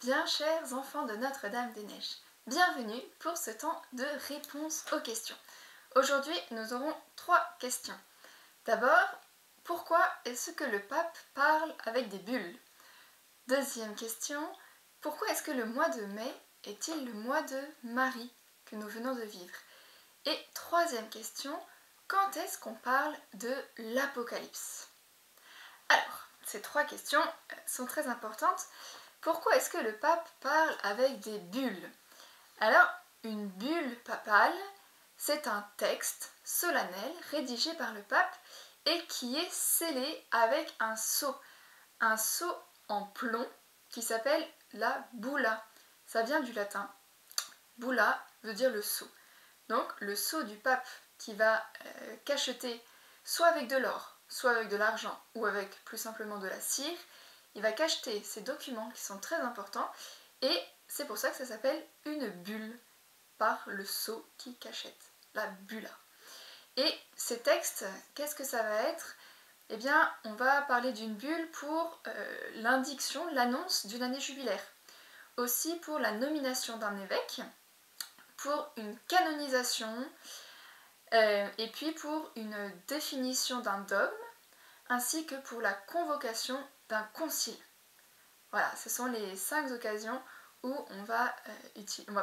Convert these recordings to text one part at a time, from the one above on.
Bien chers enfants de Notre-Dame-des-Neiges, bienvenue pour ce temps de réponse aux questions. Aujourd'hui, nous aurons 3 questions. D'abord, pourquoi est-ce que le pape parle avec des bulles? Deuxième question, pourquoi est-ce que le mois de mai est-il le mois de Marie que nous venons de vivre? Et troisième question, quand est-ce qu'on parle de l'Apocalypse? Alors, ces 3 questions sont très importantes. Pourquoi est-ce que le pape parle avec des bulles? Alors, une bulle papale, c'est un texte solennel rédigé par le pape et qui est scellé avec un sceau en plomb qui s'appelle la bulla. Ça vient du latin. Bulla veut dire le sceau. Donc, le sceau du pape qui va cacheter soit avec de l'or, soit avec de l'argent ou avec plus simplement de la cire, il va cacheter ces documents qui sont très importants et c'est pour ça que ça s'appelle une bulle, par le sceau qui cachette, la bulla. Et ces textes, qu'est-ce que ça va être? Eh bien, on va parler d'une bulle pour l'indiction, l'annonce d'une année jubilaire. Aussi pour la nomination d'un évêque, pour une canonisation, et puis pour une définition d'un dogme, ainsi que pour la convocation d'un concile. Voilà, ce sont les 5 occasions où on va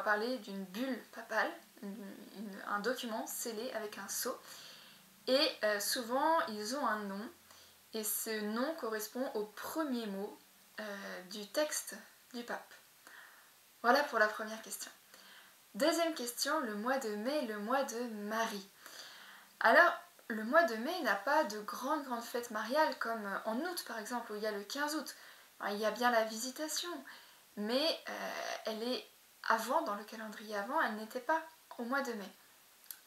parler d'une bulle papale, un document scellé avec un sceau. Et souvent, ils ont un nom, et ce nom correspond au premier mot du texte du pape. Voilà pour la première question. Deuxième question, le mois de mai, le mois de Marie. Alors, le mois de mai n'a pas de grandes fêtes mariales comme en août par exemple, où il y a le 15 août. Alors, il y a bien la visitation, mais elle est avant, dans le calendrier avant, elle n'était pas au mois de mai.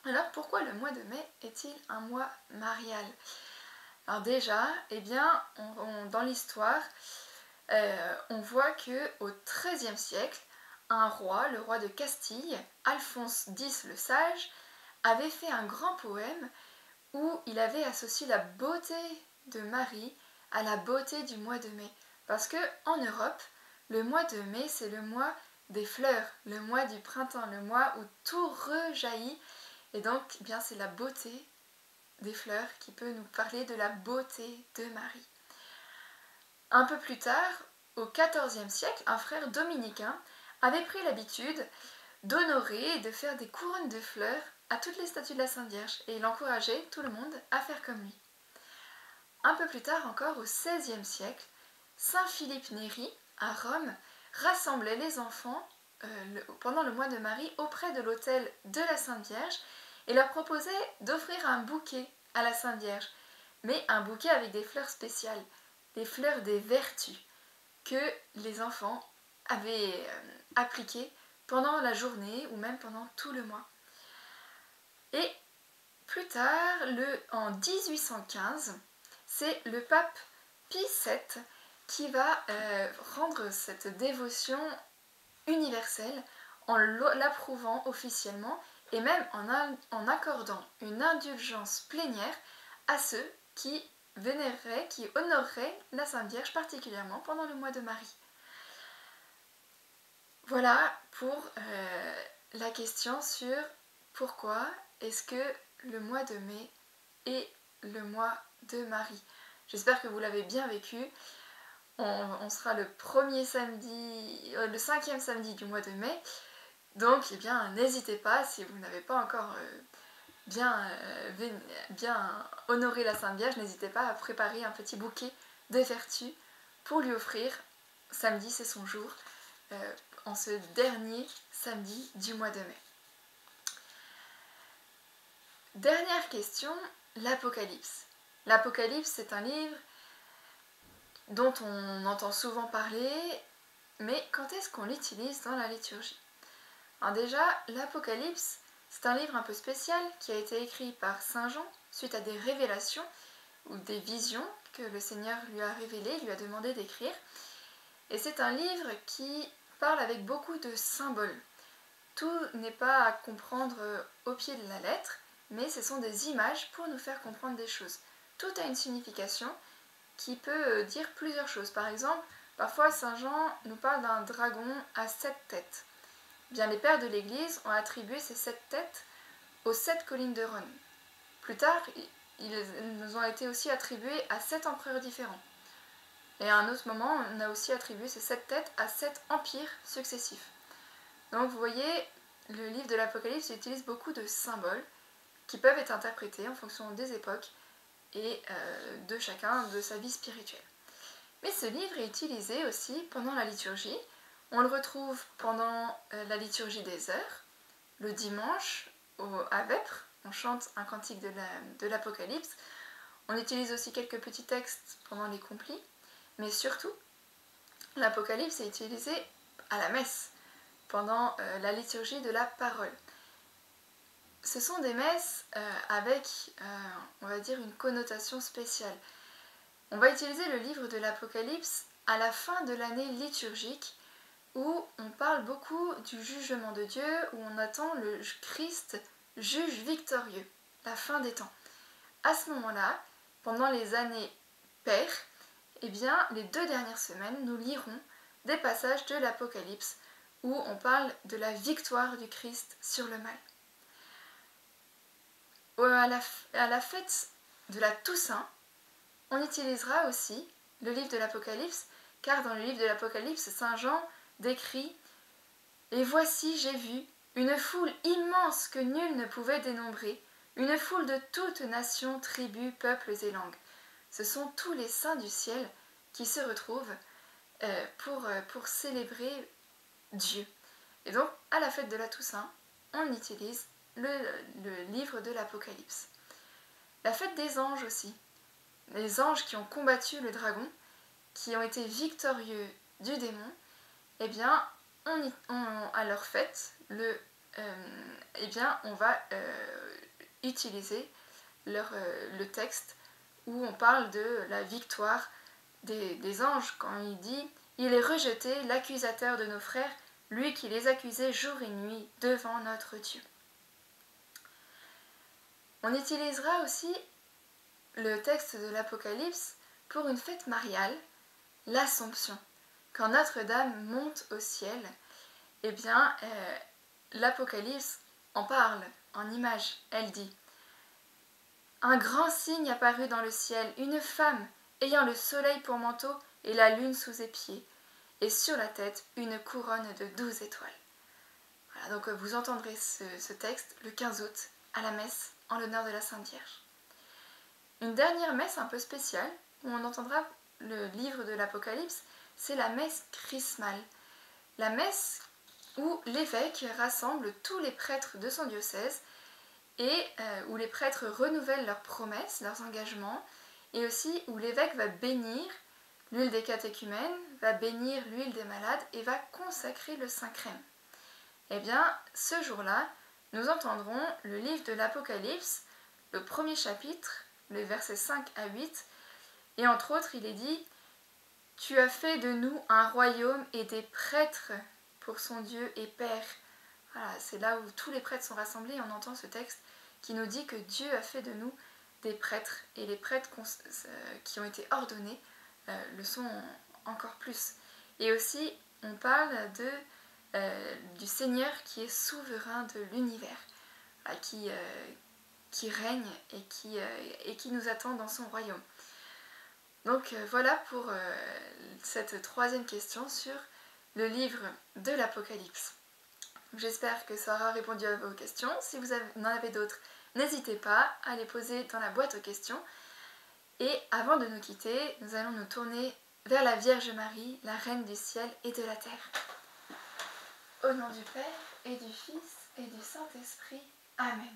Alors pourquoi le mois de mai est-il un mois marial? Alors déjà, eh bien, dans l'histoire, on voit qu'au XIIIe siècle, un roi, le roi de Castille, Alphonse X le Sage, avait fait un grand poème où il avait associé la beauté de Marie à la beauté du mois de mai. Parce que en Europe, le mois de mai, c'est le mois des fleurs, le mois du printemps, le mois où tout rejaillit. Et donc, eh bien, c'est la beauté des fleurs qui peut nous parler de la beauté de Marie. Un peu plus tard, au XIVe siècle, un frère dominicain avait pris l'habitude d'honorer et de faire des couronnes de fleurs à toutes les statues de la Sainte Vierge, et il encourageait tout le monde à faire comme lui. Un peu plus tard encore, au XVIe siècle, Saint Philippe Néri, à Rome, rassemblait les enfants pendant le mois de Marie auprès de l'autel de la Sainte Vierge et leur proposait d'offrir un bouquet à la Sainte Vierge, mais un bouquet avec des fleurs spéciales, des fleurs des vertus, que les enfants avaient appliquées pendant la journée ou même pendant tout le mois. Et plus tard, en 1815, c'est le pape Pie VII qui va rendre cette dévotion universelle en l'approuvant officiellement et même en accordant une indulgence plénière à ceux qui vénéreraient, qui honoreraient la Sainte Vierge particulièrement pendant le mois de Marie. Voilà pour la question sur pourquoi est-ce que le mois de mai est le mois de Marie. J'espère que vous l'avez bien vécu. On sera le premier samedi, le 5e samedi du mois de mai. Donc, eh bien, n'hésitez pas, si vous n'avez pas encore bien honoré la Sainte Vierge, n'hésitez pas à préparer un petit bouquet de vertus pour lui offrir. Samedi, c'est son jour, en ce dernier samedi du mois de mai. Dernière question, l'Apocalypse. L'Apocalypse, c'est un livre dont on entend souvent parler, mais quand est-ce qu'on l'utilise dans la liturgie? Alors déjà, l'Apocalypse, c'est un livre un peu spécial qui a été écrit par Saint Jean suite à des révélations ou des visions que le Seigneur lui a révélées, lui a demandé d'écrire. Et c'est un livre qui parle avec beaucoup de symboles. Tout n'est pas à comprendre au pied de la lettre, mais ce sont des images pour nous faire comprendre des choses. Tout a une signification qui peut dire plusieurs choses. Par exemple, Parfois, Saint Jean nous parle d'un dragon à 7 têtes. Bien, les pères de l'Église ont attribué ces 7 têtes aux 7 collines de Rhône. Plus tard, ils nous ont été aussi attribués à 7 empereurs différents. Et à un autre moment, on a aussi attribué ces 7 têtes à 7 empires successifs. Donc vous voyez, le livre de l'Apocalypse utilise beaucoup de symboles qui peuvent être interprétés en fonction des époques et de chacun de sa vie spirituelle. Mais ce livre est utilisé aussi pendant la liturgie. On le retrouve pendant la liturgie des heures, le dimanche à Vêpres, on chante un cantique de l'Apocalypse. On utilise aussi quelques petits textes pendant les complis, mais surtout, l'Apocalypse est utilisé à la messe, pendant la liturgie de la parole. Ce sont des messes avec, on va dire, une connotation spéciale. On va utiliser le livre de l'Apocalypse à la fin de l'année liturgique, où on parle beaucoup du jugement de Dieu, où on attend le Christ juge victorieux, la fin des temps. À ce moment-là, pendant les années paires, eh bien, les 2 dernières semaines, nous lirons des passages de l'Apocalypse où on parle de la victoire du Christ sur le mal. À la fête de la Toussaint, on utilisera aussi le livre de l'Apocalypse, car dans le livre de l'Apocalypse, Saint Jean décrit « Et voici, j'ai vu une foule immense que nul ne pouvait dénombrer, une foule de toutes nations, tribus, peuples et langues. » Ce sont tous les saints du ciel qui se retrouvent pour célébrer Dieu. Et donc, à la fête de la Toussaint, on utilise le livre de l'Apocalypse. La fête des anges aussi. Les anges qui ont combattu le dragon, qui ont été victorieux du démon, eh bien, à leur fête, eh bien, on va utiliser le texte où on parle de la victoire des anges, quand il dit « Il est rejeté, l'accusateur de nos frères, lui qui les accusait jour et nuit devant notre Dieu. » On utilisera aussi le texte de l'Apocalypse pour une fête mariale, l'Assomption. Quand Notre-Dame monte au ciel, eh bien, l'Apocalypse en parle en image. Elle dit « Un grand signe apparut dans le ciel, une femme ayant le soleil pour manteau et la lune sous ses pieds, et sur la tête une couronne de 12 étoiles. » Voilà, donc vous entendrez ce texte le 15 août à la messe en l'honneur de la Sainte Vierge. Une dernière messe un peu spéciale, où on entendra le livre de l'Apocalypse, c'est la messe chrismale. La messe où l'évêque rassemble tous les prêtres de son diocèse et où les prêtres renouvellent leurs promesses, leurs engagements, et aussi où l'évêque va bénir l'huile des catéchumènes, va bénir l'huile des malades et va consacrer le Saint-Crème. Eh bien, ce jour-là, nous entendrons le livre de l'Apocalypse, le premier chapitre, les versets 5 à 8, et entre autres, il est dit « Tu as fait de nous un royaume et des prêtres pour son Dieu et Père. » Voilà, c'est là où tous les prêtres sont rassemblés et on entend ce texte qui nous dit que Dieu a fait de nous des prêtres, et les prêtres qui ont été ordonnés le sont encore plus. Et aussi, on parle du Seigneur qui est souverain de l'univers, qui règne et qui nous attend dans son royaume. Donc voilà pour cette troisième question sur le livre de l'Apocalypse. J'espère que ça aura répondu à vos questions. Si vous en avez d'autres, n'hésitez pas à les poser dans la boîte aux questions. Et avant de nous quitter, nous allons nous tourner vers la Vierge Marie, la Reine du ciel et de la terre. Au nom du Père et du Fils et du Saint-Esprit. Amen.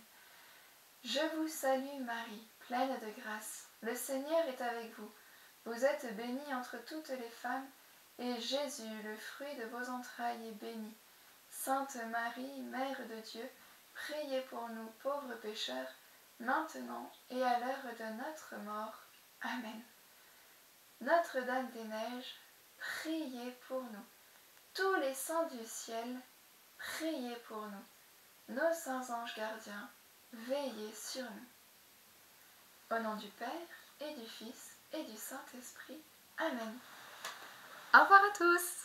Je vous salue Marie, pleine de grâce. Le Seigneur est avec vous. Vous êtes bénie entre toutes les femmes, et Jésus, le fruit de vos entrailles, est béni. Sainte Marie, Mère de Dieu, priez pour nous pauvres pécheurs, maintenant et à l'heure de notre mort. Amen. Notre-Dame des Neiges, priez pour nous. Tous les saints du ciel, priez pour nous. Nos saints anges gardiens, veillez sur nous. Au nom du Père et du Fils et du Saint-Esprit. Amen. Au revoir à tous!